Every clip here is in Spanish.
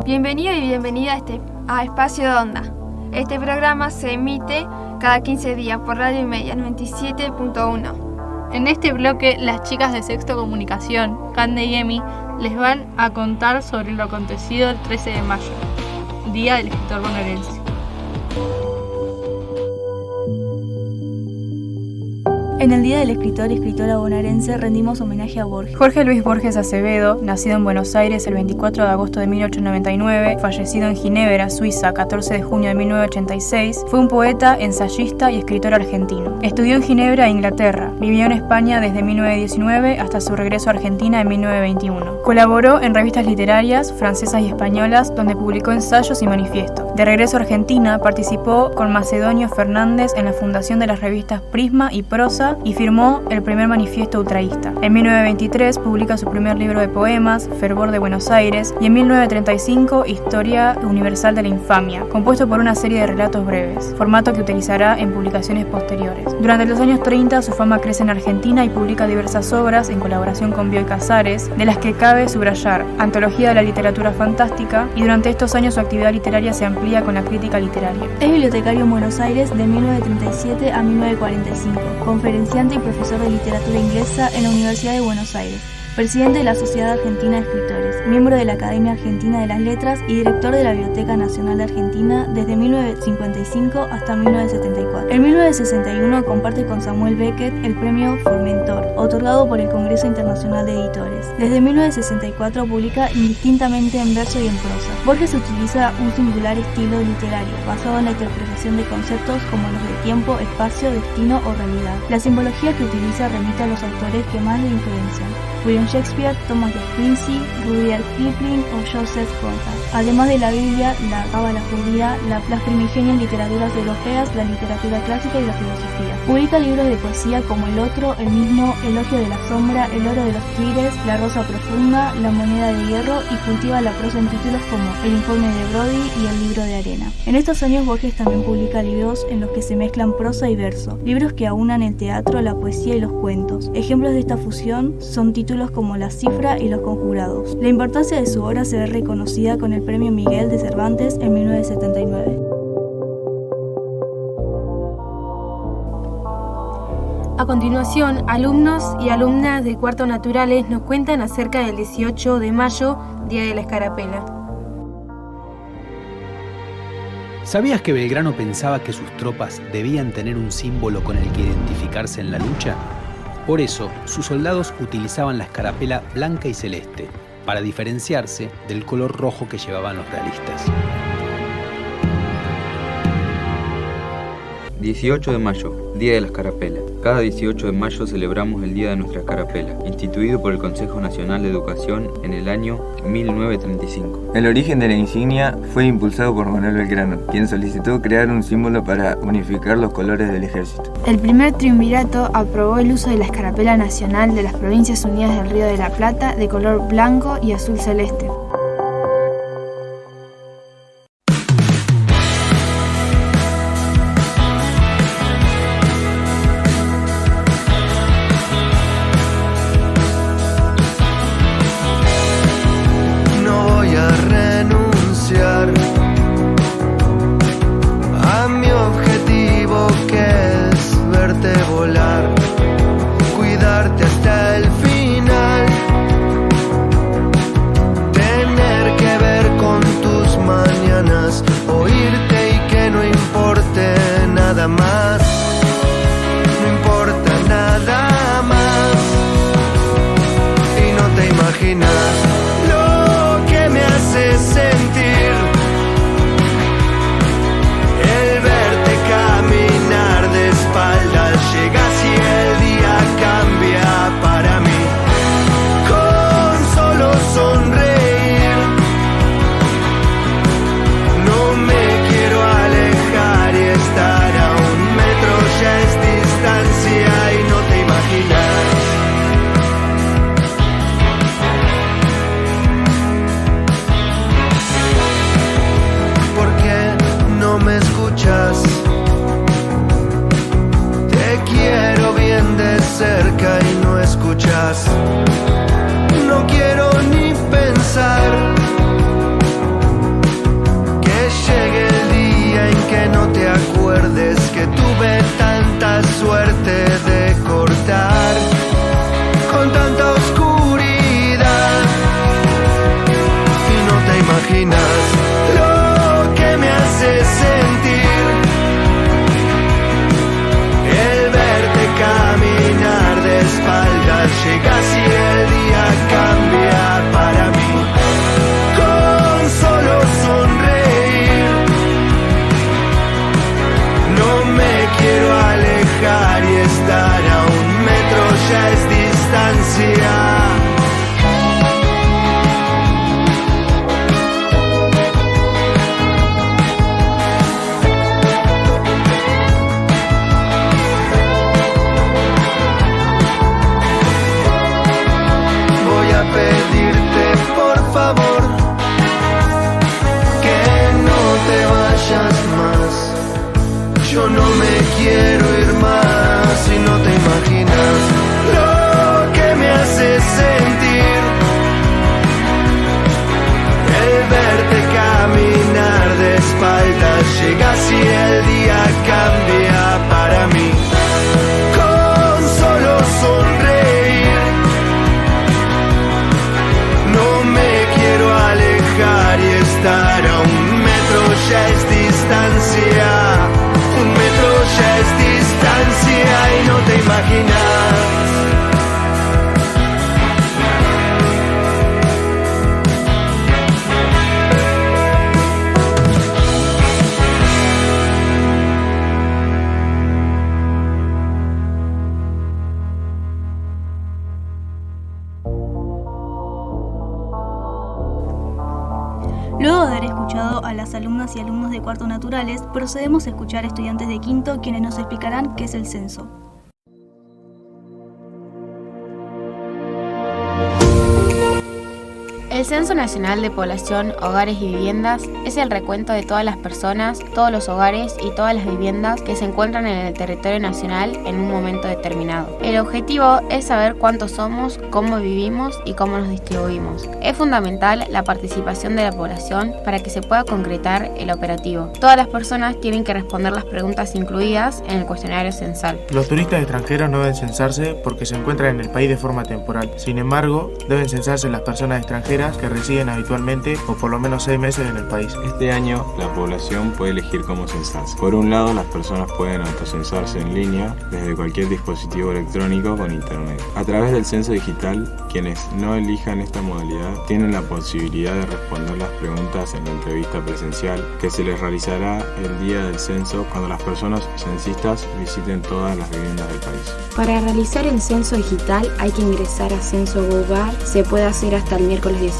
Bienvenido y bienvenida a Espacio de Onda. Este programa se emite cada 15 días por Radio Media 97.1. En este bloque, las chicas de Sexto Comunicación, Cande y Emi, les van a contar sobre lo acontecido el 13 de mayo, Día del Escritor Bonaerense. En el Día del Escritor y Escritora Bonaerense rendimos homenaje a Borges. Jorge Luis Borges Acevedo, nacido en Buenos Aires el 24 de agosto de 1899, fallecido en Ginebra, Suiza, 14 de junio de 1986, fue un poeta, ensayista y escritor argentino. Estudió en Ginebra e Inglaterra, vivió en España desde 1919 hasta su regreso a Argentina en 1921. Colaboró en revistas literarias francesas y españolas, donde publicó ensayos y manifiestos. De regreso a Argentina, participó con Macedonio Fernández en la fundación de las revistas Prisma y Prosa, y firmó el primer manifiesto ultraísta. En 1923 publica su primer libro de poemas, Fervor de Buenos Aires, y en 1935 Historia Universal de la Infamia, compuesto por una serie de relatos breves, formato que utilizará en publicaciones posteriores. Durante los años 30 su fama crece en Argentina y publica diversas obras en colaboración con Bioy Casares, de las que cabe subrayar Antología de la Literatura Fantástica, y durante estos años su actividad literaria se amplía con la crítica literaria. Es bibliotecario en Buenos Aires de 1937 a 1945, conferenciante y profesor de literatura inglesa en la Universidad de Buenos Aires, presidente de la Sociedad Argentina de Escritores, miembro de la Academia Argentina de las Letras y director de la Biblioteca Nacional de Argentina desde 1955 hasta 1974. En 1961 comparte con Samuel Beckett el premio Formentor, otorgado por el Congreso Internacional de Editores. Desde 1964 publica indistintamente en verso y en prosa. Borges utiliza un singular estilo literario, basado en la interpretación de conceptos como los de tiempo, espacio, destino o realidad. La simbología que utiliza remite a los autores que más le influencian: William Shakespeare, Thomas de Quincy, Rudyard Kipling o Joseph Conrad. Además de la Biblia, la Cábala judía, las primigenias literaturas europeas, la literatura clásica y la filosofía. Publica libros de poesía como El Otro, El Mismo, Elogio de la Sombra, El Oro de los Tigres, La Rosa Profunda, La Moneda de Hierro, y cultiva la prosa en títulos como El Informe de Brody y El Libro de Arena. En estos años Borges también publica libros en los que se mezclan prosa y verso, libros que aunan el teatro, la poesía y los cuentos. Ejemplos de esta fusión son títulos como La Cifra y Los Conjurados. La importancia de su obra se ve reconocida con el Premio Miguel de Cervantes en 1979. A continuación, alumnos y alumnas de Cuarto Naturales nos cuentan acerca del 18 de mayo, Día de la Escarapela. ¿Sabías que Belgrano pensaba que sus tropas debían tener un símbolo con el que identificarse en la lucha? Por eso, sus soldados utilizaban la escarapela blanca y celeste, para diferenciarse del color rojo que llevaban los realistas. 18 de mayo, Día de la Escarapela. Cada 18 de mayo celebramos el Día de nuestra Escarapela, instituido por el Consejo Nacional de Educación en el año 1935. El origen de la insignia fue impulsado por Manuel Belgrano, quien solicitó crear un símbolo para unificar los colores del ejército. El primer triunvirato aprobó el uso de la escarapela nacional de las Provincias Unidas del Río de la Plata de color blanco y azul celeste. Lo que me hace sentir el verte caminar de espaldas, llegas y el día cambia para mí. Con solo sonreír no me quiero alejar, y estar a 1 metro ya es distancia y no te imaginas. Te quiero bien de cerca y no escuchas. No quiero ni pensar con tanta oscuridad. Y no te imaginas lo que me hace sentir el verte caminar de espaldas. Llegas y el día cambia para mí. Con solo sonreír no me quiero alejar, y estar a 1 metro ya es distancia. Pedirte por favor que no te vayas más. Yo no me quiero ir más, y no te imaginas lo que me hace sentir el verte caminar de espaldas. Llegas y el día cambia para mí. Con solo sonreír no me quiero alejar, y estar a 1 metro ya es distancia. 1 metro ya es distancia, y no te imaginas. Luego de haber escuchado a las alumnas y alumnos de cuarto naturales, procedemos a escuchar a estudiantes de quinto quienes nos explicarán qué es el censo. El Censo Nacional de Población, Hogares y Viviendas es el recuento de todas las personas, todos los hogares y todas las viviendas que se encuentran en el territorio nacional en un momento determinado. El objetivo es saber cuántos somos, cómo vivimos y cómo nos distribuimos. Es fundamental la participación de la población para que se pueda concretar el operativo. Todas las personas tienen que responder las preguntas incluidas en el cuestionario censal. Los turistas extranjeros no deben censarse porque se encuentran en el país de forma temporal. Sin embargo, deben censarse las personas extranjeras que residen habitualmente o por lo menos 6 meses en el país. Este año, la población puede elegir cómo censarse. Por un lado, las personas pueden autocensarse en línea desde cualquier dispositivo electrónico con internet. A través del censo digital, quienes no elijan esta modalidad tienen la posibilidad de responder las preguntas en la entrevista presencial que se les realizará el día del censo cuando las personas censistas visiten todas las viviendas del país. Para realizar el censo digital hay que ingresar a Censo.gov.ar. Se puede hacer hasta el miércoles 18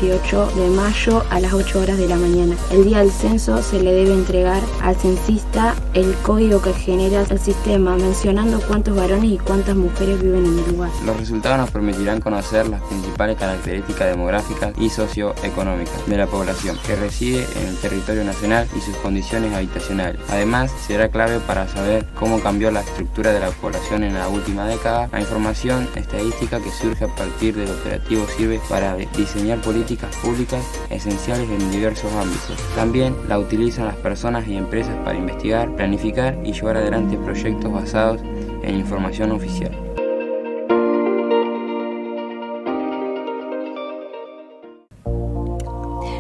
de mayo a las 8 horas de la mañana. El día del censo se le debe entregar al censista el código que genera el sistema, mencionando cuántos varones y cuántas mujeres viven en el lugar. Los resultados nos permitirán conocer las principales características demográficas y socioeconómicas de la población que reside en el territorio nacional y sus condiciones habitacionales. Además, será clave para saber cómo cambió la estructura de la población en la última década. La información estadística que surge a partir del operativo sirve para diseñar políticas públicas esenciales en diversos ámbitos. También la utilizan las personas y empresas para investigar, planificar y llevar adelante proyectos basados en información oficial.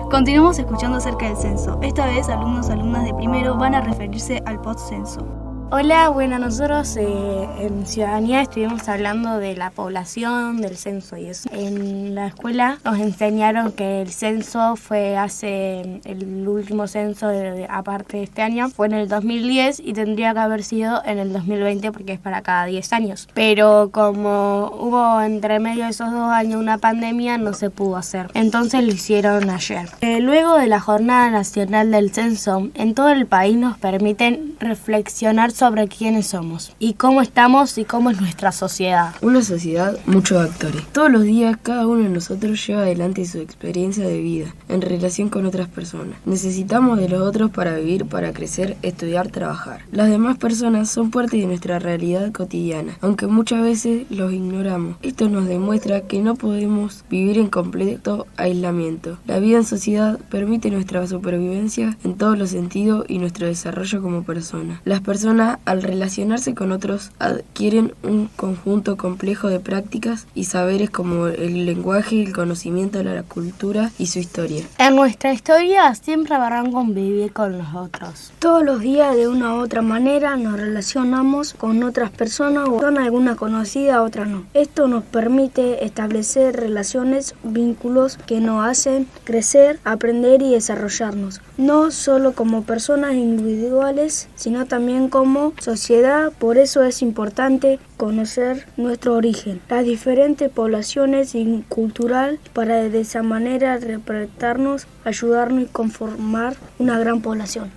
Continuamos escuchando acerca del censo. Esta vez alumnos y alumnas de primero van a referirse al postcenso. Hola, bueno, nosotros en Ciudadanía estuvimos hablando de la población, del censo y eso. En la escuela nos enseñaron que el censo fue el último censo aparte de este año, fue en el 2010 y tendría que haber sido en el 2020 porque es para cada 10 años. Pero como hubo entre medio de esos 2 años una pandemia, no se pudo hacer. Entonces lo hicieron ayer. Luego de la Jornada Nacional del Censo, en todo el país nos permiten reflexionar sobre quiénes somos y cómo estamos y cómo es nuestra sociedad. Una sociedad, muchos actores. Todos los días cada uno de nosotros lleva adelante su experiencia de vida en relación con otras personas. Necesitamos de los otros para vivir, para crecer, estudiar, trabajar. Las demás personas son parte de nuestra realidad cotidiana, aunque muchas veces los ignoramos. Esto nos demuestra que no podemos vivir en completo aislamiento. La vida en sociedad permite nuestra supervivencia en todos los sentidos y nuestro desarrollo como personas. Las personas sociedad, al relacionarse con otros, adquieren un conjunto complejo de prácticas y saberes como el lenguaje, el conocimiento de la cultura y su historia. En nuestra historia siempre habrán convivir con los otros. Todos los días, de una u otra manera, nos relacionamos con otras personas, o son algunas conocidas, otras no. Esto nos permite establecer relaciones, vínculos que nos hacen crecer, aprender y desarrollarnos, no solo como personas individuales, sino también como sociedad. Por eso es importante conocer nuestro origen, las diferentes poblaciones y cultural, para de esa manera respetarnos, ayudarnos y conformar una gran población.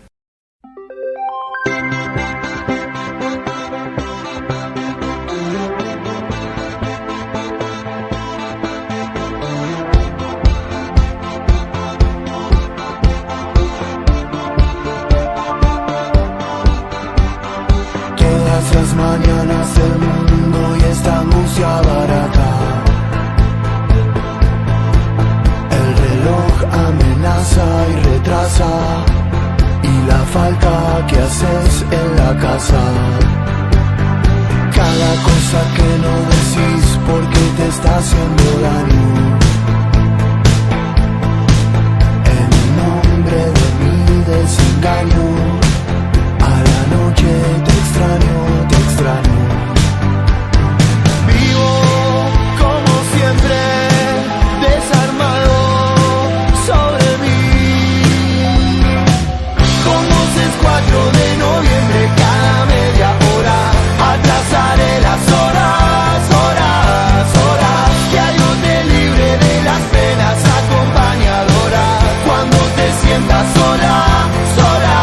Todas las mañanas del mundo y esta angustia barata. El reloj amenaza y retrasa, y la falta que haces en la casa. Cada cosa que no decís porque te está haciendo daño. En nombre de mi desengaño, a la noche te extraño, te extraño. Vivo como siempre, desarmado sobre mí. Como es 4 de noviembre, cada media hora atrasaré las horas, horas, horas. Que algo te libre de las penas, acompañadora. Cuando te sientas sola, sola,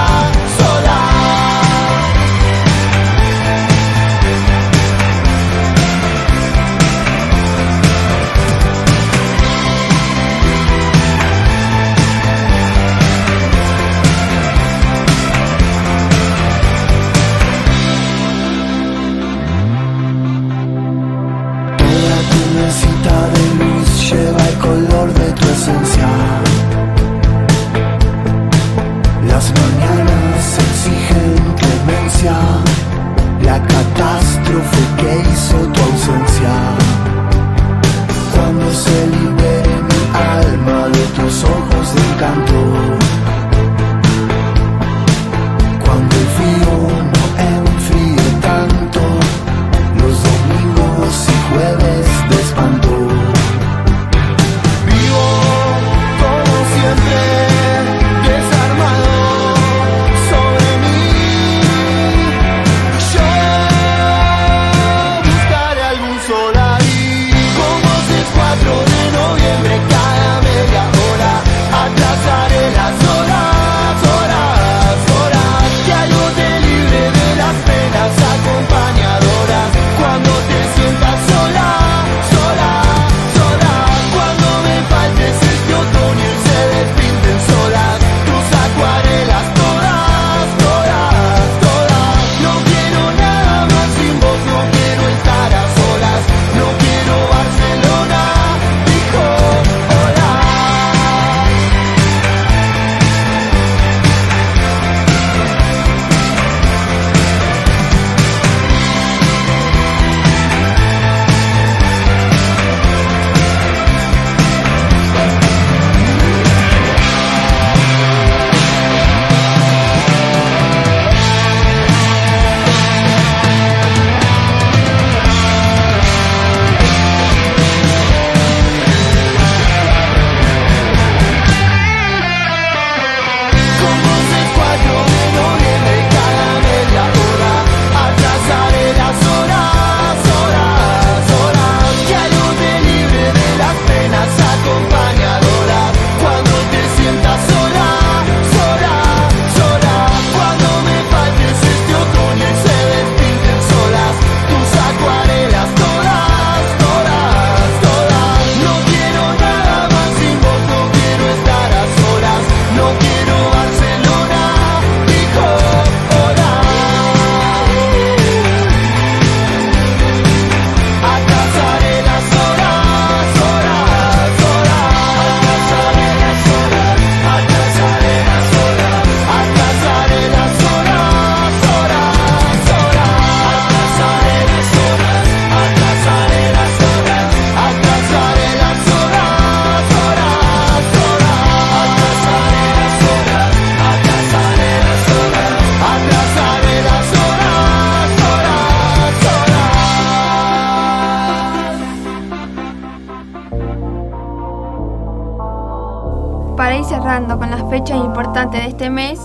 Para ir cerrando con las fechas importantes de este mes,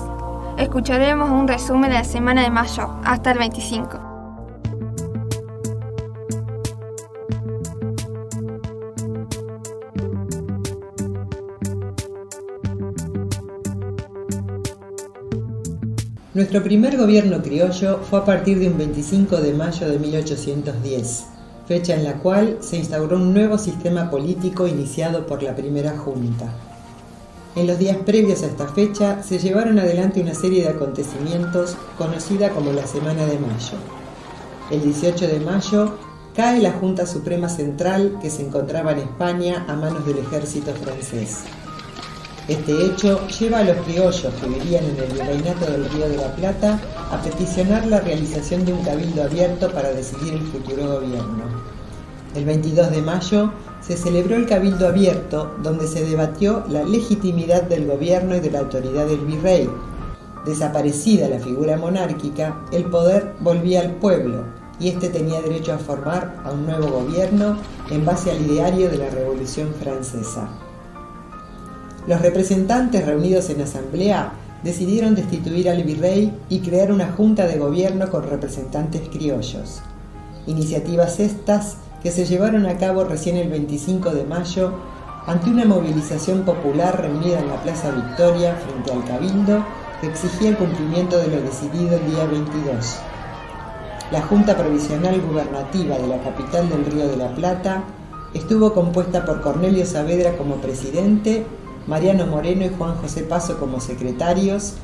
escucharemos un resumen de la semana de mayo hasta el 25. Nuestro primer gobierno criollo fue a partir de un 25 de mayo de 1810, fecha en la cual se instauró un nuevo sistema político iniciado por la primera junta. En los días previos a esta fecha se llevaron adelante una serie de acontecimientos conocida como la Semana de Mayo. El 18 de mayo cae la Junta Suprema Central que se encontraba en España a manos del ejército francés. Este hecho lleva a los criollos que vivían en el virreinato del Río de la Plata a peticionar la realización de un cabildo abierto para decidir el futuro gobierno. El 22 de mayo se celebró el cabildo abierto donde se debatió la legitimidad del gobierno y de la autoridad del virrey. Desaparecida la figura monárquica, el poder volvía al pueblo y éste tenía derecho a formar a un nuevo gobierno en base al ideario de la Revolución Francesa. Los representantes reunidos en asamblea decidieron destituir al virrey y crear una junta de gobierno con representantes criollos. Iniciativas estas que se llevaron a cabo recién el 25 de mayo ante una movilización popular reunida en la Plaza Victoria frente al Cabildo que exigía el cumplimiento de lo decidido el día 22. La Junta Provisional Gubernativa de la capital del Río de la Plata estuvo compuesta por Cornelio Saavedra como presidente, Mariano Moreno y Juan José Paso como secretarios,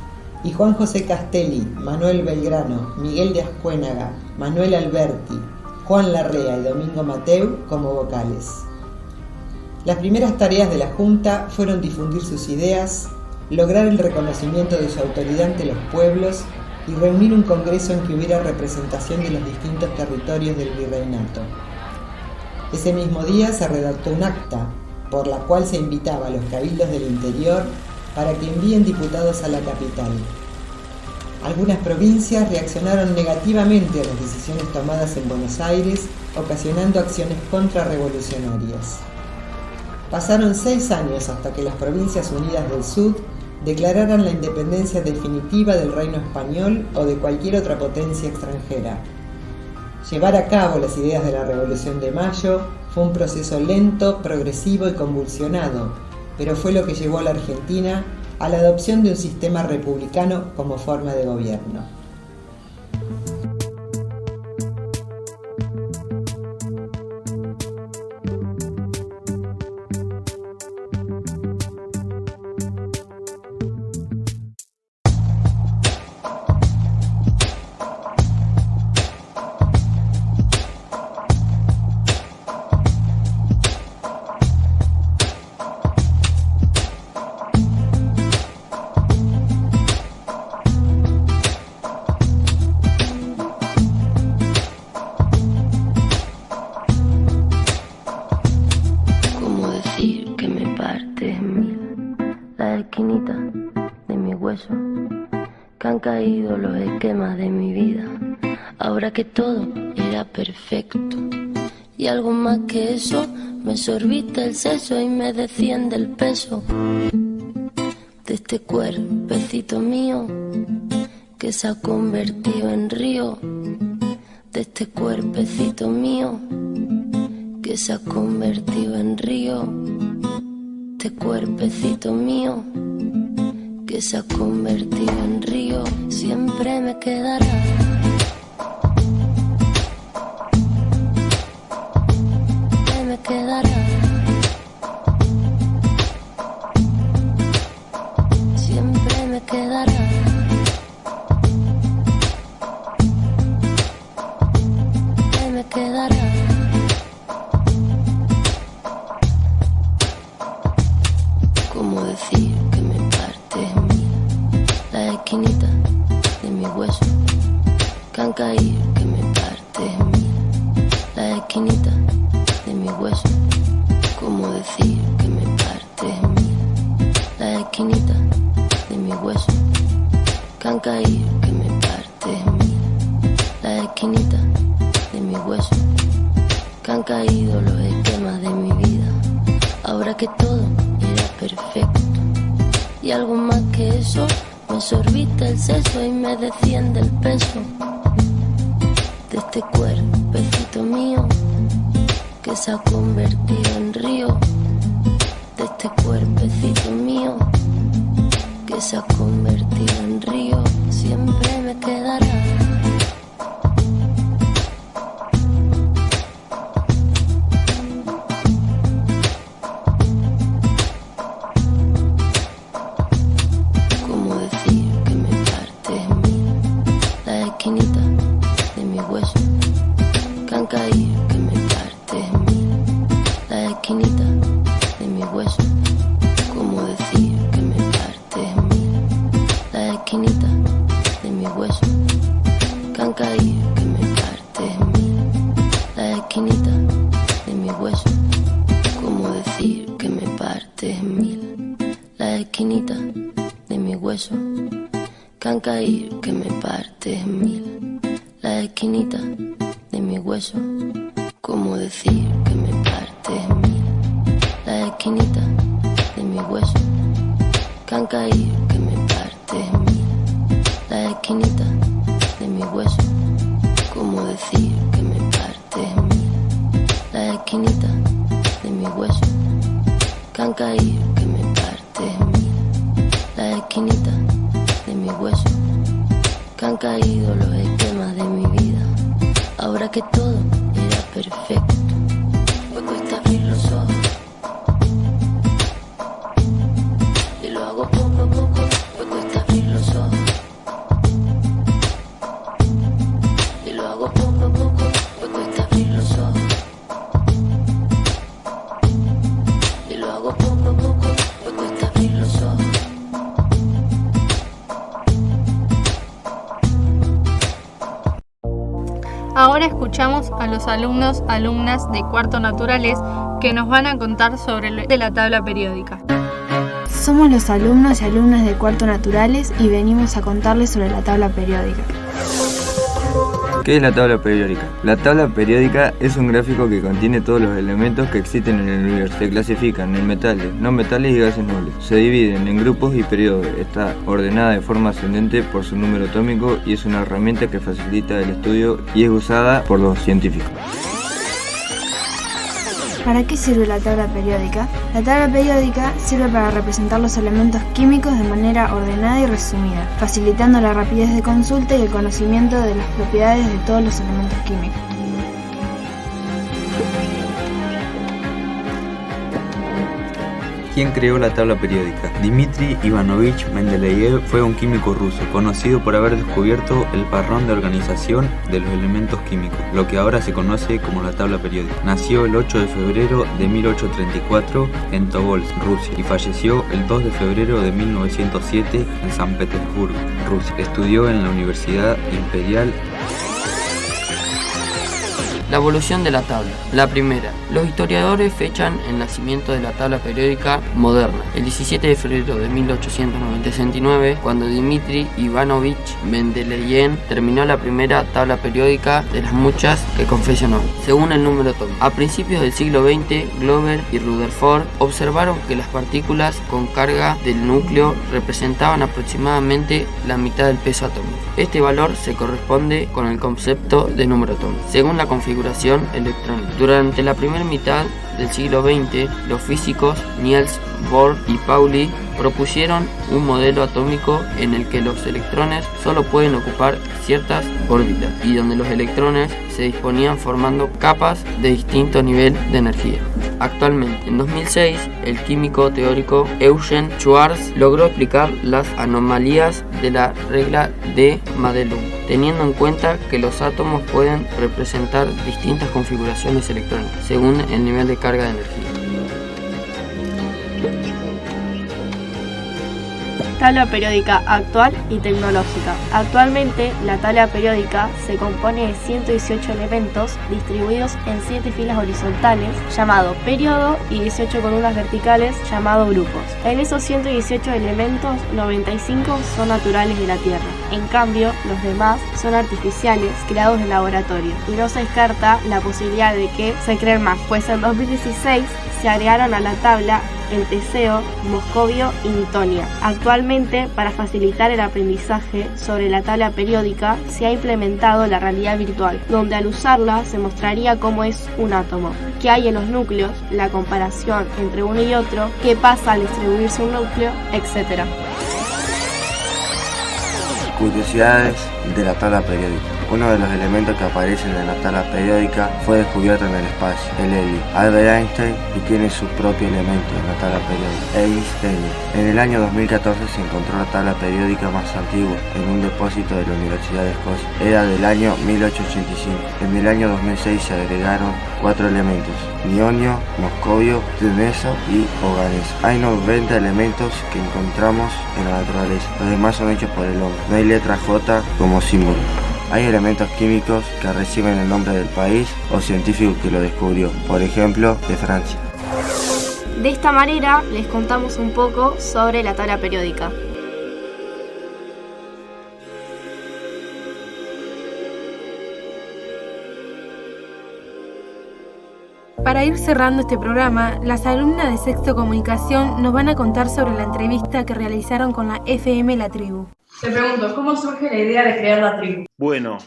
y Juan José Castelli, Manuel Belgrano, Miguel de Ascuénaga, Manuel Alberti, Juan Larrea y Domingo Mateu como vocales. Las primeras tareas de la Junta fueron difundir sus ideas, lograr el reconocimiento de su autoridad ante los pueblos y reunir un congreso en que hubiera representación de los distintos territorios del virreinato. Ese mismo día se redactó un acta por la cual se invitaba a los cabildos del interior para que envíen diputados a la capital. Algunas provincias reaccionaron negativamente a las decisiones tomadas en Buenos Aires, ocasionando acciones contrarrevolucionarias. Pasaron 6 años hasta que las Provincias Unidas del Sud declararan la independencia definitiva del Reino Español o de cualquier otra potencia extranjera. Llevar a cabo las ideas de la Revolución de Mayo fue un proceso lento, progresivo y convulsionado, pero fue lo que llevó a la Argentina a la adopción de un sistema republicano como forma de gobierno. Que han caído los esquemas de mi vida, ahora que todo era perfecto y algo más que eso, me sorbiste el seso y me desciende el peso de este cuerpecito mío que se ha convertido en río, de este cuerpecito mío que se ha convertido en río, este cuerpecito mío que se ha convertido en río, siempre me quedará. Siempre me quedará. Siempre me quedará. Siempre me quedará. ¿Cómo decir que me parte en mí la esquinita de mi hueso? Que han caído, que me parte en mí la esquinita de mi hueso. ¿Cómo decir que me parte en mí la esquinita de mi hueso? Que han caído, que me parte en mí la esquinita de mi hueso. Que han caído los esquemas de mi vida, ahora que todo era perfecto y algo más que eso. Me sorbita el seso y me desciende el peso de este cuerpecito mío que se ha convertido en río. De este cuerpecito mío que se ha convertido en río. Siempre me quedará. Que me parte en mil la esquinita de mi hueso. ¿Cómo decir que me parte en mil la esquinita de mi hueso? Que han caído, que me parte en mil la esquinita de mi hueso. ¿Cómo decir que me parte en mil la esquinita de mi hueso? Que han caído, que me parte en mil la esquinita de mi hueso. Que han caído los esquemas de mi vida. Ahora que todo era perfecto, me cuesta abrir los ojos. Y lo hago poco a poco, me cuesta abrir los ojos. Y lo hago poco a poco, me cuesta abrir los ojos. Y lo hago poco a poco, me cuesta abrir los ojos. Ahora escuchamos a los alumnas de cuarto naturales que nos van a contar sobre la tabla periódica. Somos los alumnos y alumnas de cuarto naturales y venimos a contarles sobre la tabla periódica. ¿Qué es la tabla periódica? La tabla periódica es un gráfico que contiene todos los elementos que existen en el universo. Se clasifican en metales, no metales y gases nobles. Se dividen en grupos y periodos. Está ordenada de forma ascendente por su número atómico y es una herramienta que facilita el estudio y es usada por los científicos. ¿Para qué sirve la tabla periódica? La tabla periódica sirve para representar los elementos químicos de manera ordenada y resumida, facilitando la rapidez de consulta y el conocimiento de las propiedades de todos los elementos químicos. ¿Quién creó la tabla periódica? Dmitri Ivanovich Mendeleev fue un químico ruso, conocido por haber descubierto el patrón de organización de los elementos químicos, lo que ahora se conoce como la tabla periódica. Nació el 8 de febrero de 1834 en Tobolsk, Rusia, y falleció el 2 de febrero de 1907 en San Petersburgo, Rusia. Estudió en la Universidad Imperial. La evolución de la tabla. La primera. Los historiadores fechan el nacimiento de la tabla periódica moderna, el 17 de febrero de 1869, cuando Dmitri Ivanovich Mendeleev terminó la primera tabla periódica de las muchas que confeccionó, según el número atómico. A principios del siglo XX, Glover y Rutherford observaron que las partículas con carga del núcleo representaban aproximadamente la mitad del peso atómico. Este valor se corresponde con el concepto de número atómico, según la configuración electrónica. Durante la primera mitad del siglo XX, los físicos Niels Bohr y Pauli propusieron un modelo atómico en el que los electrones solo pueden ocupar ciertas órbitas y donde los electrones se disponían formando capas de distinto nivel de energía. Actualmente, en 2006, el químico teórico Eugen Schwarz logró explicar las anomalías de la regla de Madelung, teniendo en cuenta que los átomos pueden representar distintas configuraciones electrónicas según el nivel de carga de energía. Tabla periódica actual y tecnológica. Actualmente, la tabla periódica se compone de 118 elementos distribuidos en 7 filas horizontales, llamado periodo, y 18 columnas verticales, llamado grupos. En esos 118 elementos, 95 son naturales de la Tierra. En cambio, los demás son artificiales, creados en laboratorio. Y no se descarta la posibilidad de que se creen más, pues en 2016 se agregaron a la tabla en Teseo, Moscovio y Nitonia. Actualmente, para facilitar el aprendizaje sobre la tabla periódica, se ha implementado la realidad virtual, donde al usarla se mostraría cómo es un átomo, qué hay en los núcleos, la comparación entre uno y otro, qué pasa al distribuirse un núcleo, etc. Curiosidades de la tabla periódica. Uno de los elementos que aparecen en la tabla periódica fue descubierto en el espacio, el helio. Albert Einstein y tiene su propio elemento en la tabla periódica, Einstein. En el año 2014 se encontró la tabla periódica más antigua en un depósito de la Universidad de Escocia. Era del año 1885. En el año 2006 se agregaron 4 elementos: nionio, moscovio, teuneso y oganeso. Hay 90 elementos que encontramos en la naturaleza. Los demás son hechos por el hombre. No hay letra J como símbolo. Hay elementos químicos que reciben el nombre del país o científico que lo descubrió, por ejemplo, de Francia. De esta manera les contamos un poco sobre la tabla periódica. Para ir cerrando este programa, las alumnas de Sexto Comunicación nos van a contar sobre la entrevista que realizaron con la FM La Tribu. Te pregunto, ¿cómo surge la idea de crear la tribu? Bueno,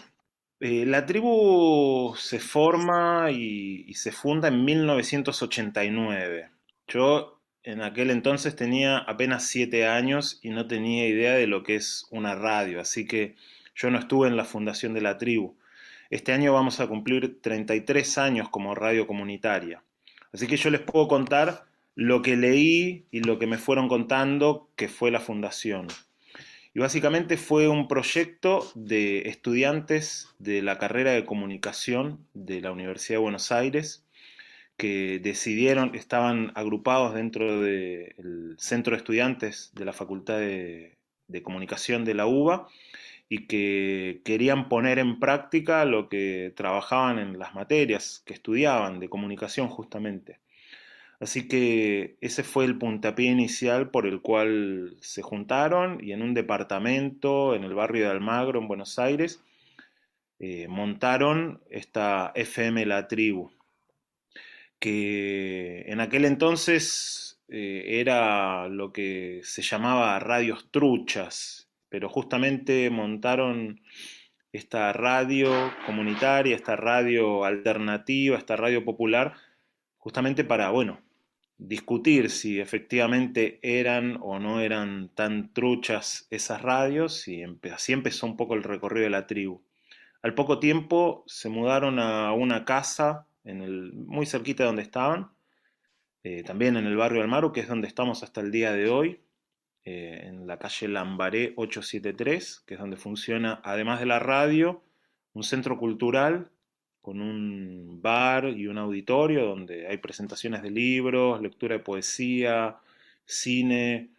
la tribu se forma y se funda en 1989. Yo en aquel entonces tenía apenas 7 años y no tenía idea de lo que es una radio, así que yo no estuve en la fundación de la tribu. Este año vamos a cumplir 33 años como radio comunitaria. Así que yo les puedo contar lo que leí y lo que me fueron contando que fue la fundación. Y básicamente fue un proyecto de estudiantes de la carrera de comunicación de la Universidad de Buenos Aires que decidieron, estaban agrupados dentro del centro de estudiantes de la Facultad de Comunicación de la UBA y que querían poner en práctica lo que trabajaban en las materias que estudiaban de comunicación justamente. Así que ese fue el puntapié inicial por el cual se juntaron y en un departamento en el barrio de Almagro, en Buenos Aires, montaron esta FM La Tribu, que en aquel entonces era lo que se llamaba radios truchas, pero justamente montaron esta radio comunitaria, esta radio alternativa, esta radio popular, justamente para, bueno, discutir si efectivamente eran o no eran tan truchas esas radios, y así empezó un poco el recorrido de la tribu. Al poco tiempo se mudaron a una casa muy cerquita de donde estaban, también en el barrio Almagro, que es donde estamos hasta el día de hoy, en la calle Lambaré 873, que es donde funciona, además de la radio, un centro cultural con un bar y un auditorio donde hay presentaciones de libros, lectura de poesía, cine,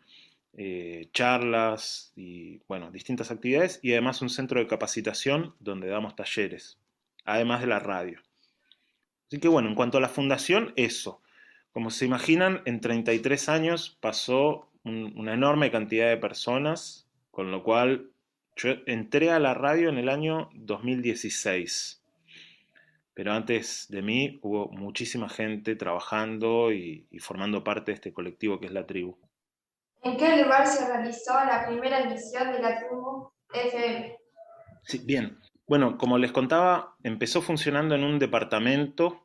charlas y, bueno, distintas actividades, y además un centro de capacitación donde damos talleres, además de la radio. Así que, bueno, en cuanto a la fundación, eso. Como se imaginan, en 33 años pasó una enorme cantidad de personas, con lo cual yo entré a la radio en el año 2016. Pero antes de mí hubo muchísima gente trabajando y formando parte de este colectivo que es la tribu. ¿En qué lugar se realizó la primera emisión de la tribu FM? Sí, bien. Bueno, como les contaba, empezó funcionando en un departamento.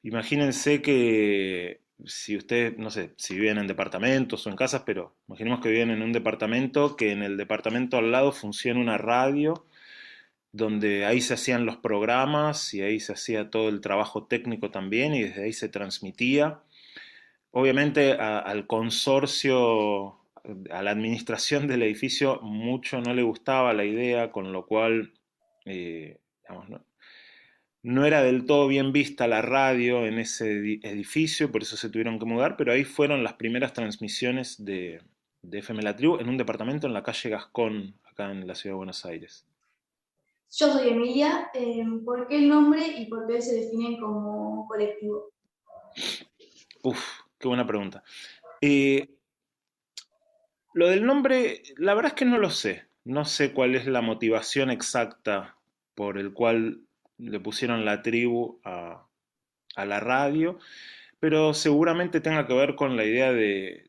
Imagínense que si ustedes, no sé, si viven en departamentos o en casas, pero imaginemos que viven en un departamento, que en el departamento al lado funciona una radio, donde ahí se hacían los programas y ahí se hacía todo el trabajo técnico también y desde ahí se transmitía. Obviamente al consorcio, a la administración del edificio, mucho no le gustaba la idea, con lo cual, digamos, no era del todo bien vista la radio en ese edificio, por eso se tuvieron que mudar, pero ahí fueron las primeras transmisiones de FM La Tribu en un departamento en la calle Gascón, acá en la ciudad de Buenos Aires. Yo soy Emilia. ¿Por qué el nombre y por qué se definen como colectivo? Qué buena pregunta. Lo del nombre, la verdad es que no lo sé. No sé cuál es la motivación exacta por el cual le pusieron La Tribu a la radio, pero seguramente tenga que ver con la idea de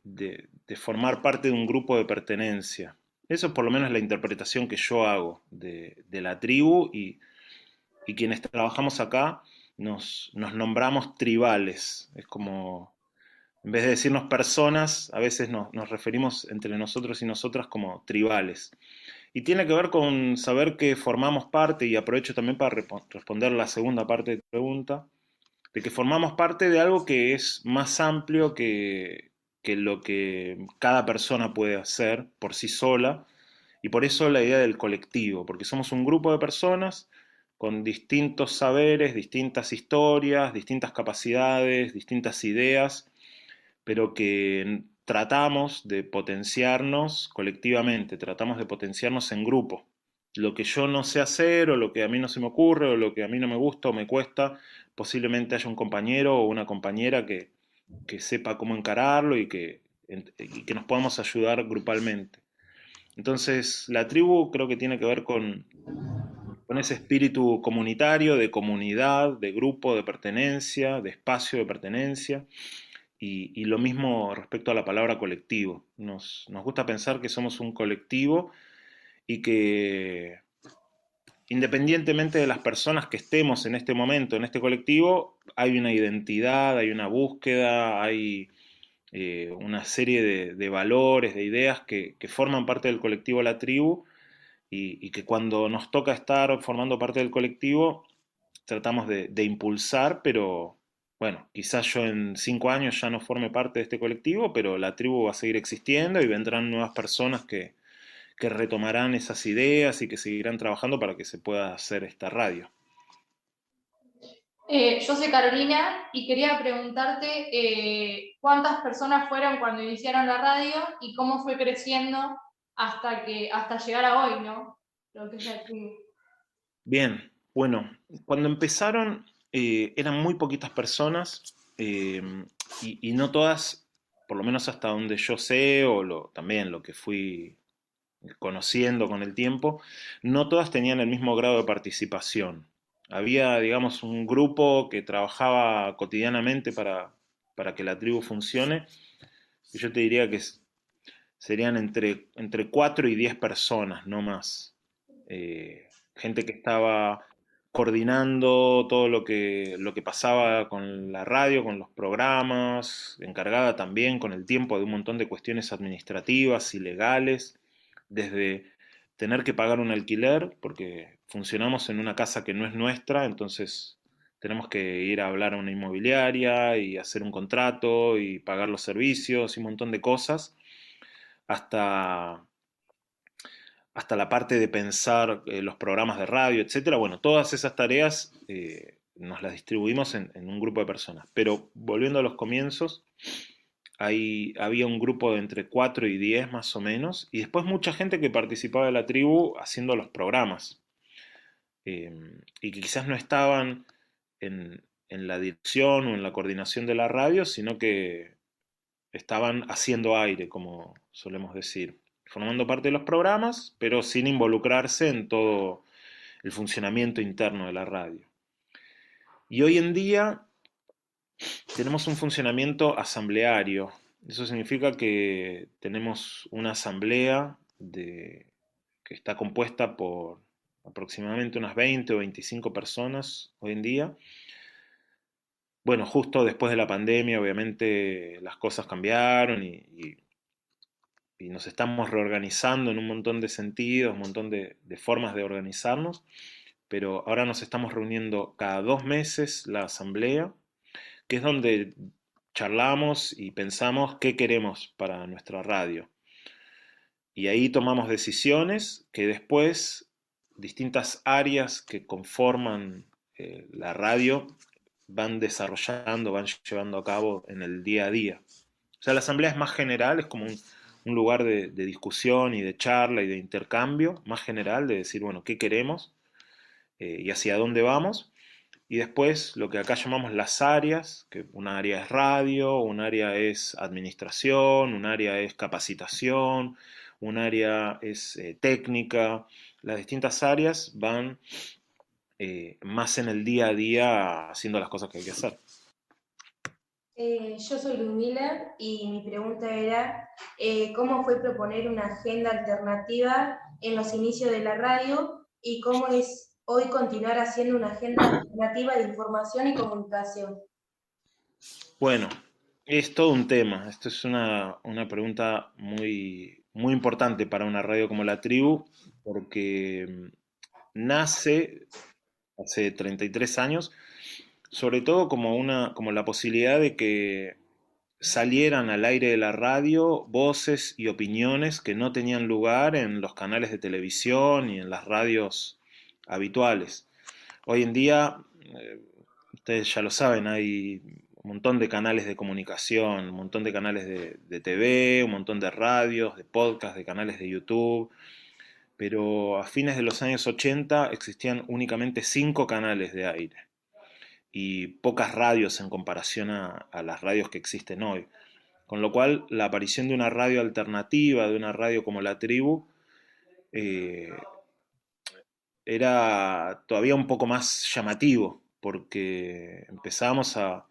formar parte de un grupo de pertenencia. Eso es por lo menos la interpretación que yo hago de la tribu, y quienes trabajamos acá nos nombramos tribales. Es como, en vez de decirnos personas, a veces nos referimos entre nosotros y nosotras como tribales. Y tiene que ver con saber que formamos parte, y aprovecho también para responder la segunda parte de tu pregunta, de que formamos parte de algo que es más amplio que lo que cada persona puede hacer por sí sola, y por eso la idea del colectivo, porque somos un grupo de personas con distintos saberes, distintas historias, distintas capacidades, distintas ideas, pero que tratamos de potenciarnos colectivamente, tratamos de potenciarnos en grupo. Lo que yo no sé hacer, o lo que a mí no se me ocurre, o lo que a mí no me gusta o me cuesta, posiblemente haya un compañero o una compañera que sepa cómo encararlo, y que nos podamos ayudar grupalmente. Entonces, la tribu creo que tiene que ver con ese espíritu comunitario, de comunidad, de grupo, de pertenencia, de espacio de pertenencia, y lo mismo respecto a la palabra colectivo. Nos gusta pensar que somos un colectivo, y que independientemente de las personas que estemos en este momento en este colectivo, hay una identidad, hay una búsqueda, hay una serie de valores, de ideas que forman parte del colectivo La Tribu, y que cuando nos toca estar formando parte del colectivo tratamos de impulsar, pero bueno, quizás yo en 5 años ya no forme parte de este colectivo, pero la tribu va a seguir existiendo, y vendrán nuevas personas que retomarán esas ideas y que seguirán trabajando para que se pueda hacer esta radio. Yo soy Carolina y quería preguntarte cuántas personas fueron cuando iniciaron la radio y cómo fue creciendo hasta llegar a hoy, ¿no? Lo que es la tribu. Bien, bueno, cuando empezaron eran muy poquitas personas, y no todas, por lo menos hasta donde yo sé, o también lo que fui conociendo con el tiempo, no todas tenían el mismo grado de participación. Había, digamos, un grupo que trabajaba cotidianamente para que la tribu funcione, y yo te diría que serían entre 4 y 10 personas, no más. Gente que estaba coordinando todo lo que pasaba con la radio, con los programas, encargada también con el tiempo de un montón de cuestiones administrativas y legales, desde tener que pagar un alquiler, porque funcionamos en una casa que no es nuestra, entonces tenemos que ir a hablar a una inmobiliaria y hacer un contrato y pagar los servicios y un montón de cosas, hasta la parte de pensar los programas de radio, etcétera. Bueno, todas esas tareas nos las distribuimos en un grupo de personas. Pero volviendo a los comienzos, había un grupo de entre 4 y 10 más o menos, y después mucha gente que participaba de la tribu haciendo los programas, y que quizás no estaban en la dirección o en la coordinación de la radio, sino que estaban haciendo aire, como solemos decir, formando parte de los programas, pero sin involucrarse en todo el funcionamiento interno de la radio. Y hoy en día tenemos un funcionamiento asambleario. Eso significa que tenemos una asamblea que está compuesta por aproximadamente unas 20 o 25 personas hoy en día. Bueno, justo después de la pandemia, obviamente, las cosas cambiaron, y nos estamos reorganizando en un montón de sentidos, un montón de formas de organizarnos, pero ahora nos estamos reuniendo cada 2 meses la asamblea, que es donde charlamos y pensamos qué queremos para nuestra radio. Y ahí tomamos decisiones que después distintas áreas que conforman la radio van desarrollando, van llevando a cabo en el día a día. O sea, la asamblea es más general, es como un lugar de discusión y de charla y de intercambio, más general, de decir, bueno, qué queremos y hacia dónde vamos. Y después lo que acá llamamos las áreas, que una área es radio, un área es administración, un área es capacitación, un área es técnica. Las distintas áreas van más en el día a día haciendo las cosas que hay que hacer. Yo soy Luz Miller y mi pregunta era ¿cómo fue proponer una agenda alternativa en los inicios de la radio y cómo es hoy continuar haciendo una agenda alternativa de información y comunicación? Bueno, es todo un tema. Esto es una pregunta muy importante para una radio como La Tribu, porque nace hace 33 años, sobre todo como la posibilidad de que salieran al aire de la radio voces y opiniones que no tenían lugar en los canales de televisión y en las radios habituales. Hoy en día, ustedes ya lo saben, hay un montón de canales de comunicación, un montón de canales de TV, un montón de radios, de podcasts, de canales de YouTube, pero a fines de los años 80 existían únicamente 5 canales de aire y pocas radios en comparación a las radios que existen hoy. Con lo cual, la aparición de una radio alternativa, de una radio como La Tribu, era todavía un poco más llamativo, porque empezaban,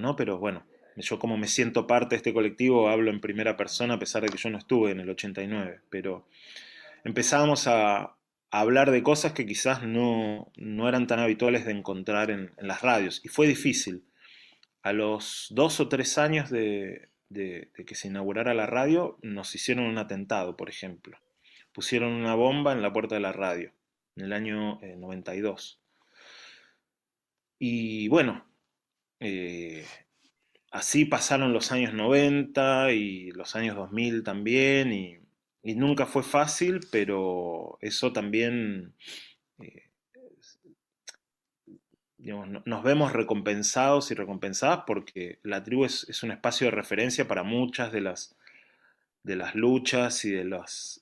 ¿no? Pero bueno, yo como me siento parte de este colectivo, hablo en primera persona, a pesar de que yo no estuve en el 89, pero empezábamos a hablar de cosas que quizás no eran tan habituales de encontrar en las radios, y fue difícil. A los 2 o 3 años de que se inaugurara la radio, nos hicieron un atentado, por ejemplo. Pusieron una bomba en la puerta de la radio, en el año 92. Y bueno, así pasaron los años 90 y los años 2000 también, y nunca fue fácil, pero eso también, digamos, nos vemos recompensados y recompensadas porque La Tribu es un espacio de referencia para muchas de las luchas y de las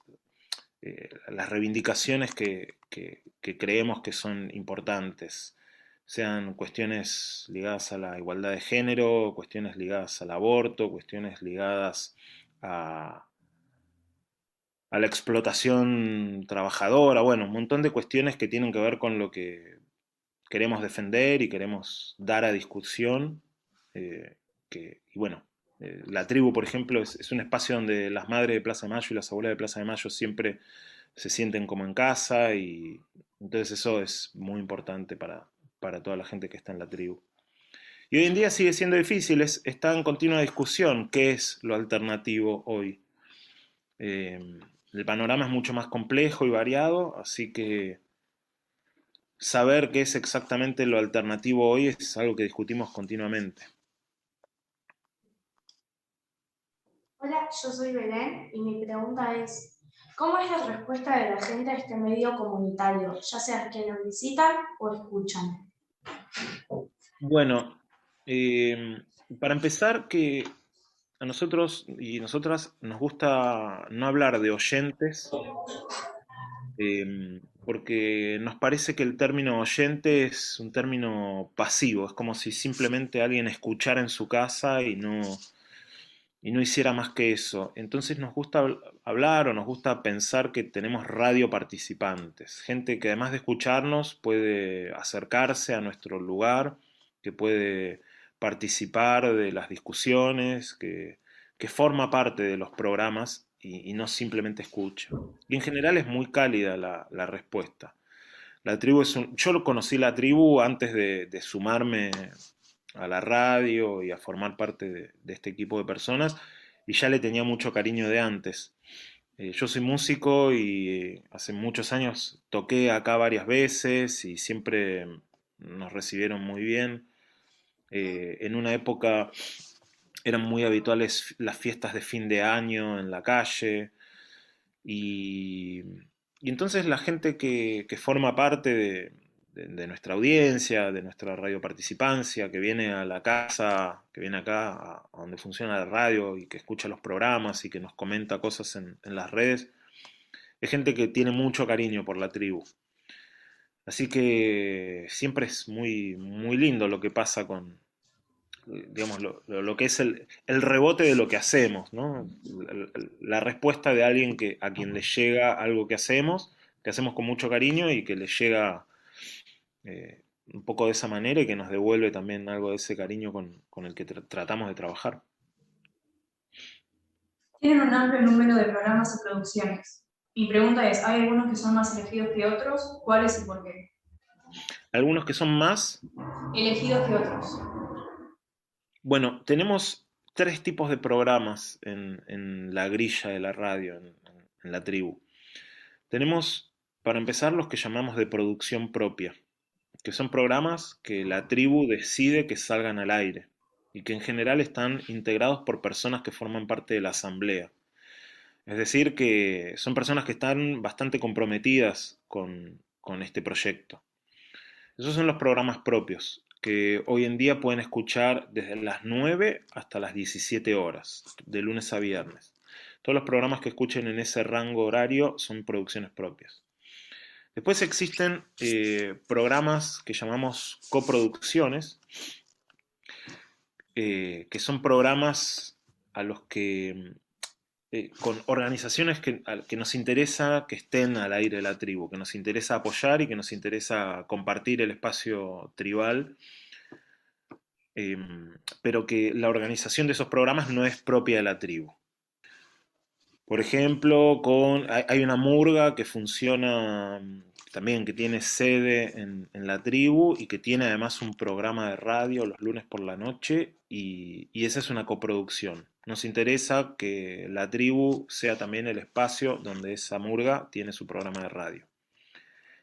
reivindicaciones que creemos que son importantes, sean cuestiones ligadas a la igualdad de género, cuestiones ligadas al aborto, cuestiones ligadas a la explotación trabajadora, bueno, un montón de cuestiones que tienen que ver con lo que queremos defender y queremos dar a discusión. Y bueno, La Tribu, por ejemplo, es un espacio donde las madres de Plaza de Mayo y las abuelas de Plaza de Mayo siempre se sienten como en casa, y entonces eso es muy importante para toda la gente que está en La Tribu. Y hoy en día sigue siendo difícil, está en continua discusión qué es lo alternativo hoy. El panorama es mucho más complejo y variado, así que saber qué es exactamente lo alternativo hoy es algo que discutimos continuamente. Hola, yo soy Belén y mi pregunta es, ¿cómo es la respuesta de la gente a este medio comunitario, ya sea que lo visitan o escuchan? Bueno, para empezar, que a nosotros y nosotras nos gusta no hablar de oyentes, porque nos parece que el término oyente es un término pasivo, es como si simplemente alguien escuchara en su casa y no hiciera más que eso. Entonces nos gusta hablar o nos gusta pensar que tenemos radio participantes, gente que además de escucharnos puede acercarse a nuestro lugar, que puede participar de las discusiones, que forma parte de los programas y no simplemente escucha. Y en general es muy cálida la respuesta. La tribu yo conocí La Tribu antes de sumarme a la radio y a formar parte de este equipo de personas, y ya le tenía mucho cariño de antes. Yo soy músico y hace muchos años toqué acá varias veces y siempre nos recibieron muy bien. En una época eran muy habituales las fiestas de fin de año en la calle, y entonces la gente que forma parte de nuestra audiencia, de nuestra radio participancia, que viene a la casa, que viene acá a donde funciona la radio y que escucha los programas y que nos comenta cosas en las redes, es gente que tiene mucho cariño por La Tribu. Así que siempre es muy, muy lindo lo que pasa con, digamos, lo que es el rebote de lo que hacemos, ¿no? La respuesta de alguien a quien le llega algo que hacemos con mucho cariño y que le llega un poco de esa manera y que nos devuelve también algo de ese cariño con el que tratamos de trabajar. Tienen un amplio número de programas y producciones. Mi pregunta es, ¿hay algunos que son más elegidos que otros? ¿Cuáles y por qué? Algunos que son más Elegidos que otros. Bueno, tenemos 3 tipos de programas en la grilla de la radio, en la tribu. Tenemos, para empezar, los que llamamos de producción propia, que son programas que la tribu decide que salgan al aire y que en general están integrados por personas que forman parte de la asamblea. Es decir, que son personas que están bastante comprometidas con este proyecto. Esos son los programas propios, que hoy en día pueden escuchar desde las 9 hasta las 17 horas, de lunes a viernes. Todos los programas que escuchen en ese rango horario son producciones propias. Después existen programas que llamamos coproducciones, que son programas a los que con organizaciones que nos interesa que estén al aire de la tribu, que nos interesa apoyar y que nos interesa compartir el espacio tribal, pero que la organización de esos programas no es propia de la tribu. Por ejemplo, hay una murga que funciona también, que tiene sede en la tribu y que tiene además un programa de radio los lunes por la noche, y esa es una coproducción. Nos interesa que la tribu sea también el espacio donde esa murga tiene su programa de radio.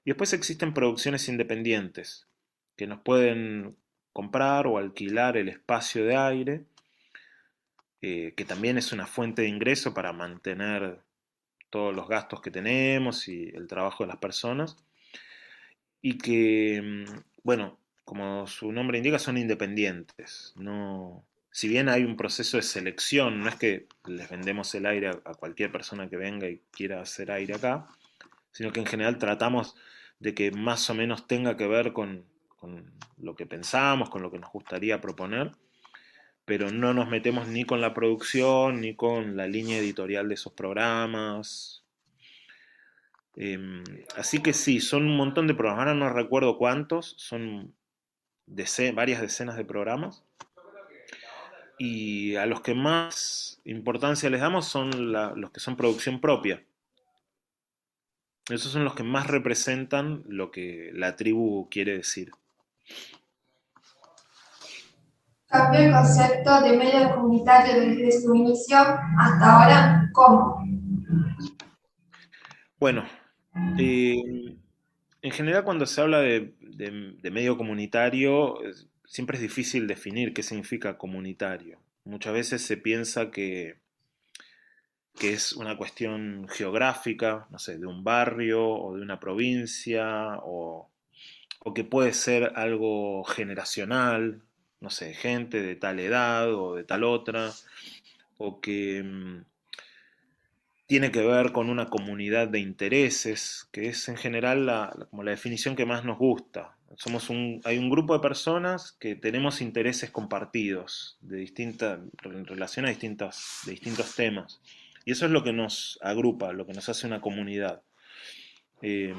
Y después existen producciones independientes que nos pueden comprar o alquilar el espacio de aire, que también es una fuente de ingreso para mantener todos los gastos que tenemos y el trabajo de las personas, y que, bueno, como su nombre indica, son independientes. No, si bien hay un proceso de selección, no es que les vendemos el aire a cualquier persona que venga y quiera hacer aire acá, sino que en general tratamos de que más o menos tenga que ver con lo que pensamos, con lo que nos gustaría proponer, pero no nos metemos ni con la producción, ni con la línea editorial de esos programas. Así que sí, son un montón de programas, ahora no recuerdo cuántos, son varias decenas de programas, y a los que más importancia les damos son los que son producción propia. Esos son los que más representan lo que la tribu quiere decir. ¿Cambió el concepto de medio comunitario desde su inicio hasta ahora? ¿Cómo? Bueno, en general cuando se habla de medio comunitario, siempre es difícil definir qué significa comunitario. Muchas veces se piensa que es una cuestión geográfica, no sé, de un barrio o de una provincia, o que puede ser algo generacional, no sé, gente de tal edad o de tal otra, o que tiene que ver con una comunidad de intereses, que es en general como la definición que más nos gusta. Hay un grupo de personas que tenemos intereses compartidos en relación a distintos temas. Y eso es lo que nos agrupa, lo que nos hace una comunidad. Y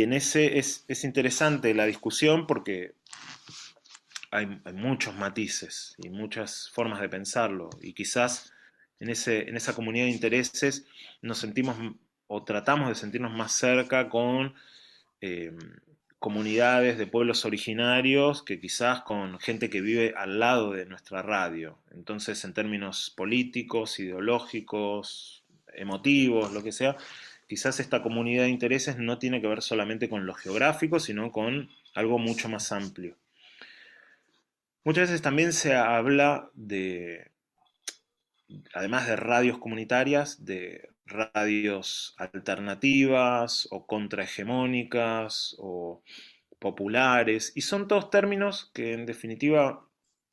en ese es interesante la discusión porque hay muchos matices y muchas formas de pensarlo. Y quizás en esa comunidad de intereses nos sentimos o tratamos de sentirnos más cerca con comunidades de pueblos originarios que quizás con gente que vive al lado de nuestra radio. Entonces, en términos políticos, ideológicos, emotivos, lo que sea, quizás esta comunidad de intereses no tiene que ver solamente con lo geográfico, sino con algo mucho más amplio. Muchas veces también se habla además de radios comunitarias, de radios alternativas o contrahegemónicas o populares, y son todos términos que en definitiva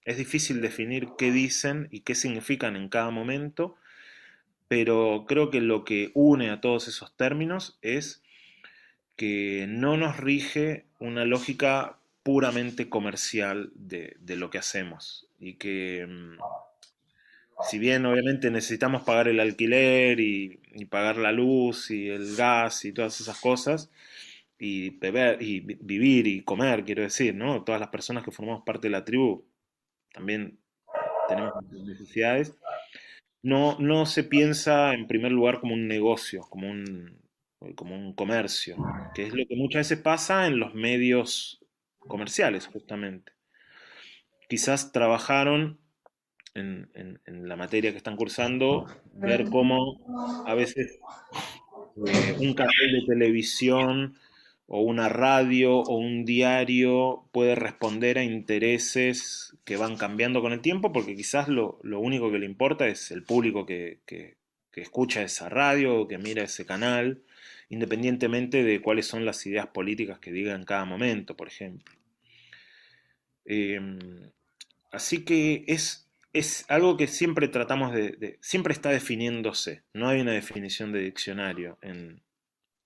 es difícil definir qué dicen y qué significan en cada momento, pero creo que lo que une a todos esos términos es que no nos rige una lógica puramente comercial de lo que hacemos, y que si bien obviamente necesitamos pagar el alquiler y pagar la luz y el gas y todas esas cosas, y beber, y vivir y comer, quiero decir, ¿no? Todas las personas que formamos parte de la tribu también tenemos necesidades. No se piensa en primer lugar como un negocio, como un comercio, que es lo que muchas veces pasa en los medios comerciales, justamente. Quizás trabajaron en la materia que están cursando, ver cómo a veces un canal de televisión o una radio o un diario puede responder a intereses que van cambiando con el tiempo, porque quizás lo único que le importa es el público que escucha esa radio o que mira ese canal, independientemente de cuáles son las ideas políticas que diga en cada momento, por ejemplo. Así que es algo que siempre tratamos siempre está definiéndose, no hay una definición de diccionario en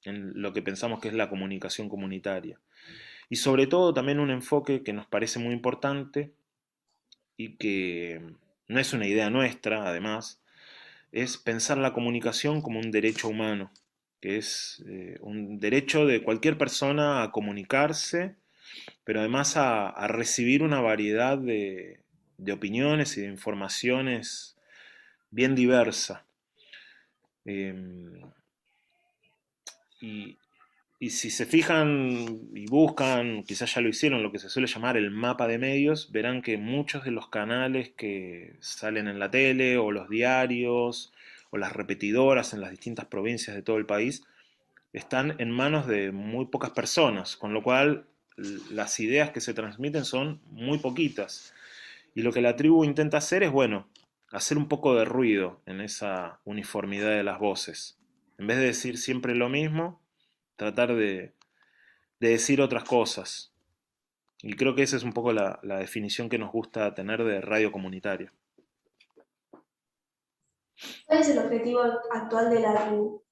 lo que pensamos que es la comunicación comunitaria. Y sobre todo también un enfoque que nos parece muy importante y que no es una idea nuestra, además, es pensar la comunicación como un derecho humano, que es un derecho de cualquier persona a comunicarse, pero además a recibir una variedad de opiniones y de informaciones bien diversa. Y si se fijan y buscan, quizás ya lo hicieron, lo que se suele llamar el mapa de medios, verán que muchos de los canales que salen en la tele, o los diarios, o las repetidoras en las distintas provincias de todo el país, están en manos de muy pocas personas, con lo cual las ideas que se transmiten son muy poquitas. Y lo que la tribu intenta hacer es, bueno, hacer un poco de ruido en esa uniformidad de las voces. En vez de decir siempre lo mismo, tratar de decir otras cosas. Y creo que esa es un poco la definición que nos gusta tener de radio comunitaria. ¿Cuál es el objetivo actual de la tribu?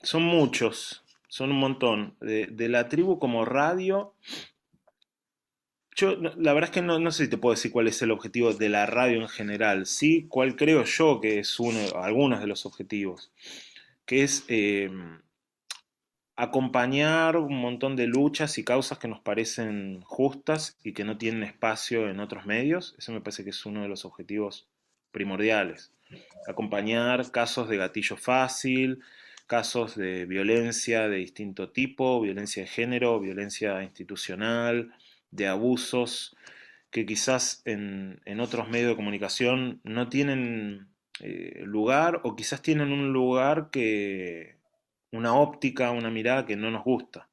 Son muchos, son un montón. De la tribu como radio, yo la verdad es que no sé si te puedo decir cuál es el objetivo de la radio en general, sí, cuál creo yo que es algunos de los objetivos, que es acompañar un montón de luchas y causas que nos parecen justas y que no tienen espacio en otros medios. Eso me parece que es uno de los objetivos primordiales. Acompañar casos de gatillo fácil, casos de violencia de distinto tipo, violencia de género, violencia institucional, de abusos, que quizás en otros medios de comunicación no tienen lugar, o quizás tienen un lugar una óptica, una mirada que no nos gusta.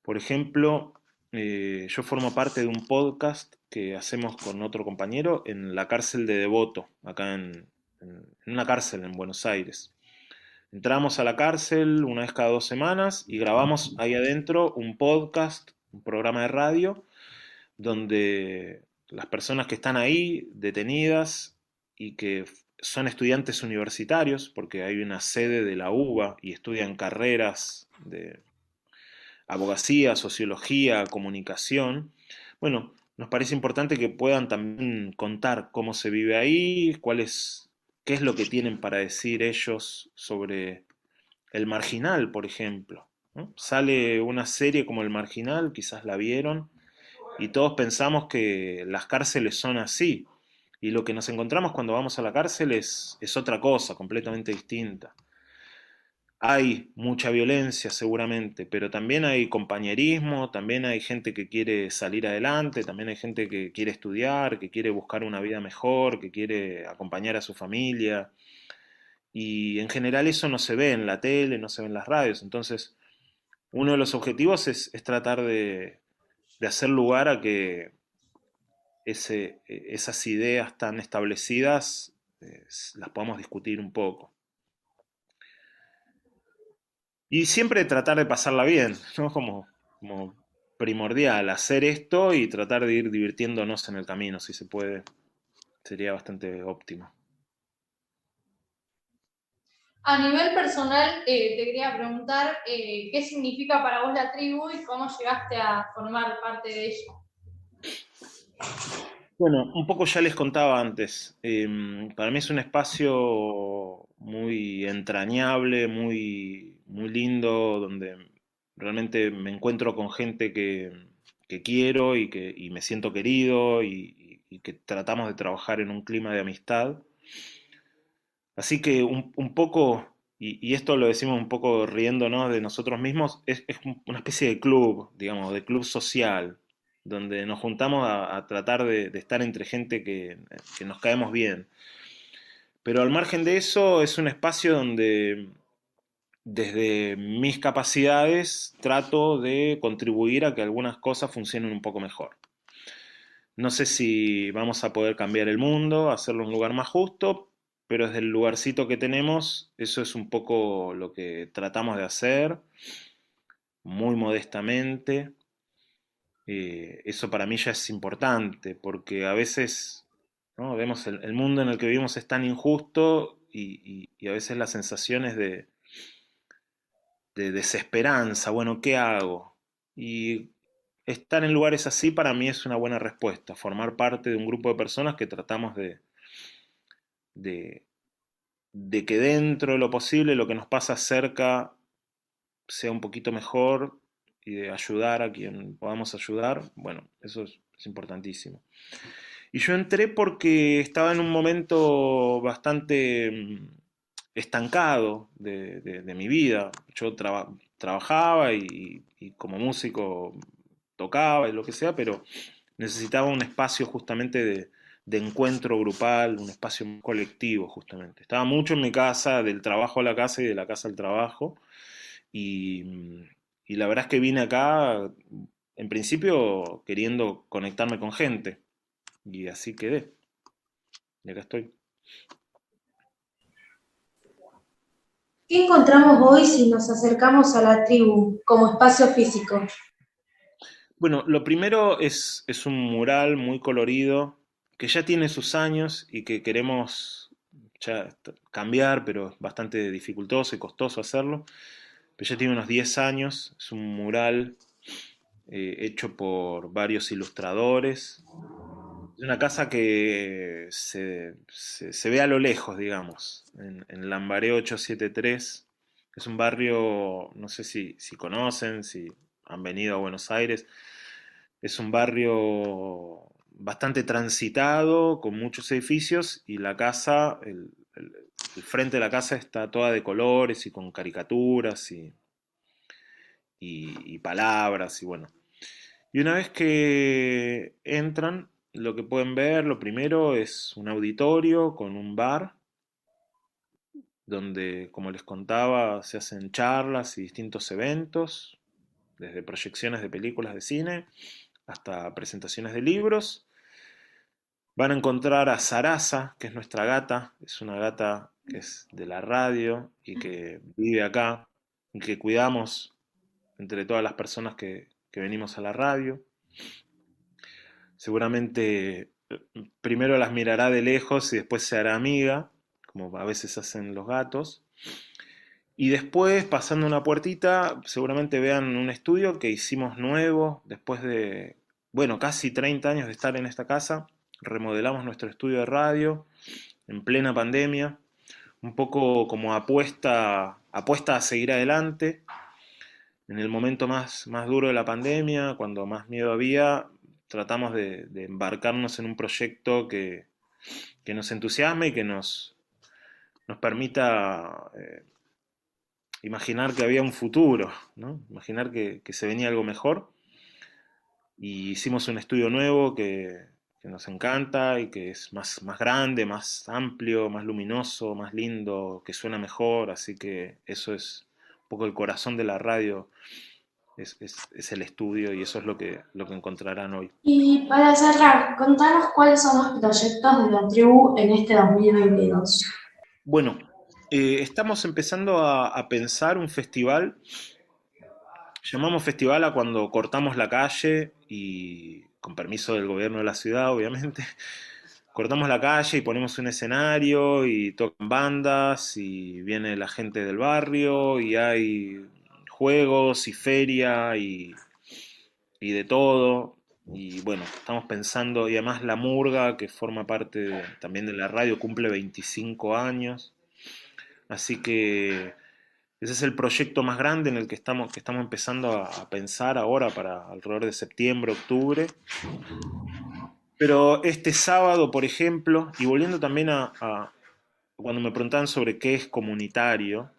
Por ejemplo, yo formo parte de un podcast que hacemos con otro compañero en la cárcel de Devoto, acá en una cárcel en Buenos Aires. Entramos a la cárcel una vez cada 2 semanas y grabamos ahí adentro un podcast, un programa de radio, donde las personas que están ahí detenidas y que son estudiantes universitarios, porque hay una sede de la UBA y estudian carreras de abogacía, sociología, comunicación. Bueno, nos parece importante que puedan también contar cómo se vive ahí, qué es lo que tienen para decir ellos sobre El Marginal, por ejemplo, ¿no? Sale una serie como El Marginal, quizás la vieron, y todos pensamos que las cárceles son así. Y lo que nos encontramos cuando vamos a la cárcel es otra cosa, completamente distinta. Hay mucha violencia seguramente, pero también hay compañerismo, también hay gente que quiere salir adelante, también hay gente que quiere estudiar, que quiere buscar una vida mejor, que quiere acompañar a su familia. Y en general eso no se ve en la tele, no se ve en las radios. Entonces, uno de los objetivos es tratar de hacer lugar a que esas ideas tan establecidas las podamos discutir un poco. Y siempre tratar de pasarla bien, ¿no? Como primordial, hacer esto y tratar de ir divirtiéndonos en el camino, si se puede. Sería bastante óptimo. A nivel personal, te quería preguntar qué significa para vos la tribu y cómo llegaste a formar parte de ella. Bueno, un poco ya les contaba antes. Para mí es un espacio muy entrañable, muy muy lindo, donde realmente me encuentro con gente que quiero y me siento querido y que tratamos de trabajar en un clima de amistad. Así que un poco, y esto lo decimos un poco riéndonos de nosotros mismos, es una especie de club, digamos, de club social, donde nos juntamos a tratar de estar entre gente que nos caemos bien. Pero al margen de eso, es un espacio donde desde mis capacidades trato de contribuir a que algunas cosas funcionen un poco mejor. No sé si vamos a poder cambiar el mundo, hacerlo un lugar más justo, pero desde el lugarcito que tenemos, eso es un poco lo que tratamos de hacer, muy modestamente. Eso para mí ya es importante, porque a veces, ¿no?, vemos el mundo en el que vivimos es tan injusto y a veces la sensación es de desesperanza. Bueno, ¿qué hago? Y estar en lugares así para mí es una buena respuesta, formar parte de un grupo de personas que tratamos de que dentro de lo posible lo que nos pasa cerca sea un poquito mejor y de ayudar a quien podamos ayudar. Bueno, eso es importantísimo. Y yo entré porque estaba en un momento bastante estancado de mi vida. Yo trabajaba y como músico tocaba y lo que sea, pero necesitaba un espacio justamente de encuentro grupal, un espacio colectivo justamente. Estaba mucho en mi casa, del trabajo a la casa y de la casa al trabajo, y la verdad es que vine acá, en principio, queriendo conectarme con gente, y así quedé. Y acá estoy. ¿Qué encontramos hoy si nos acercamos a la tribu como espacio físico? Bueno, lo primero es un mural muy colorido que ya tiene sus años y que queremos ya cambiar, pero es bastante dificultoso y costoso hacerlo. Pero ya tiene unos 10 años, es un mural hecho por varios ilustradores. Es una casa que se ve a lo lejos, digamos, en Lambaré 873. Es un barrio, no sé si conocen, si han venido a Buenos Aires. Es un barrio bastante transitado, con muchos edificios, y la casa, el frente de la casa está toda de colores y con caricaturas y palabras, y bueno. Y una vez que entran, lo que pueden ver, lo primero es un auditorio con un bar, donde, como les contaba, se hacen charlas y distintos eventos, desde proyecciones de películas de cine hasta presentaciones de libros. Van a encontrar a Sarasa, que es nuestra gata, es una gata que es de la radio y que vive acá y que cuidamos entre todas las personas que venimos a la radio. Seguramente primero las mirará de lejos y después se hará amiga, como a veces hacen los gatos. Y después, pasando una puertita, seguramente vean un estudio que hicimos nuevo, después de, bueno, casi 30 años de estar en esta casa. Remodelamos nuestro estudio de radio en plena pandemia, un poco como apuesta a seguir adelante. En el momento más duro de la pandemia, cuando más miedo había, tratamos de embarcarnos en un proyecto que nos entusiasme y que nos permita imaginar que había un futuro, ¿no? Imaginar que se venía algo mejor. Y hicimos un estudio nuevo que nos encanta y que es más grande, más amplio, más luminoso, más lindo, que suena mejor. Así que eso es un poco el corazón de la radio, es el estudio, y eso es lo que encontrarán hoy. Y para cerrar, contanos cuáles son los proyectos de la tribu en este 2022. Bueno, estamos empezando a pensar un festival. Llamamos festival a cuando cortamos la calle y, con permiso del gobierno de la ciudad, obviamente, cortamos la calle y ponemos un escenario y tocan bandas y viene la gente del barrio y hay juegos y feria y de todo. Y bueno, estamos pensando, y además la Murga, que forma parte también de la radio, cumple 25 años. Así que Ese es el proyecto más grande en el que estamos empezando a pensar ahora para alrededor de septiembre, octubre. Pero este sábado, por ejemplo, y volviendo también a cuando me preguntaban sobre qué es comunitario,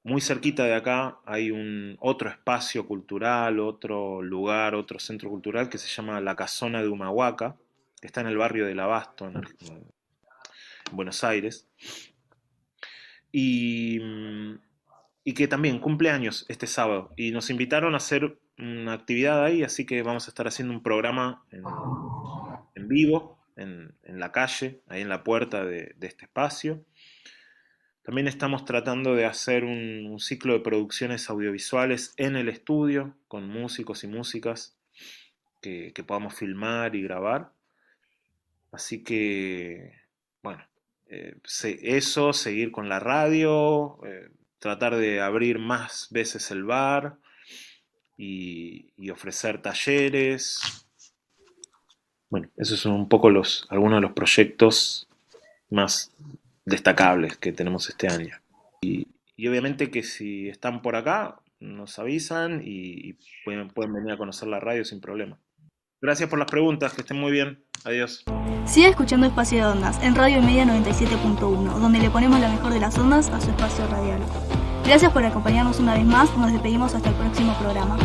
muy cerquita de acá hay otro espacio cultural, otro lugar, otro centro cultural que se llama La Casona de Humahuaca, que está en el barrio del Abasto, en Buenos Aires, y que también cumple años este sábado, y nos invitaron a hacer una actividad ahí, así que vamos a estar haciendo un programa en vivo, en la calle, ahí en la puerta de este espacio. También estamos tratando de hacer un ciclo de producciones audiovisuales en el estudio, con músicos y músicas que podamos filmar y grabar. Así que, bueno, eso, seguir con la radio, tratar de abrir más veces el bar y ofrecer talleres. Bueno, esos son un poco algunos de los proyectos más destacables que tenemos este año. Y obviamente que si están por acá, nos avisan y pueden venir a conocer la radio sin problema. Gracias por las preguntas, que estén muy bien. Adiós. Sigue escuchando Espacio de Ondas en Radio Media 97.1, donde le ponemos la mejor de las ondas a su espacio radial. Gracias por acompañarnos una vez más, nos despedimos hasta el próximo programa.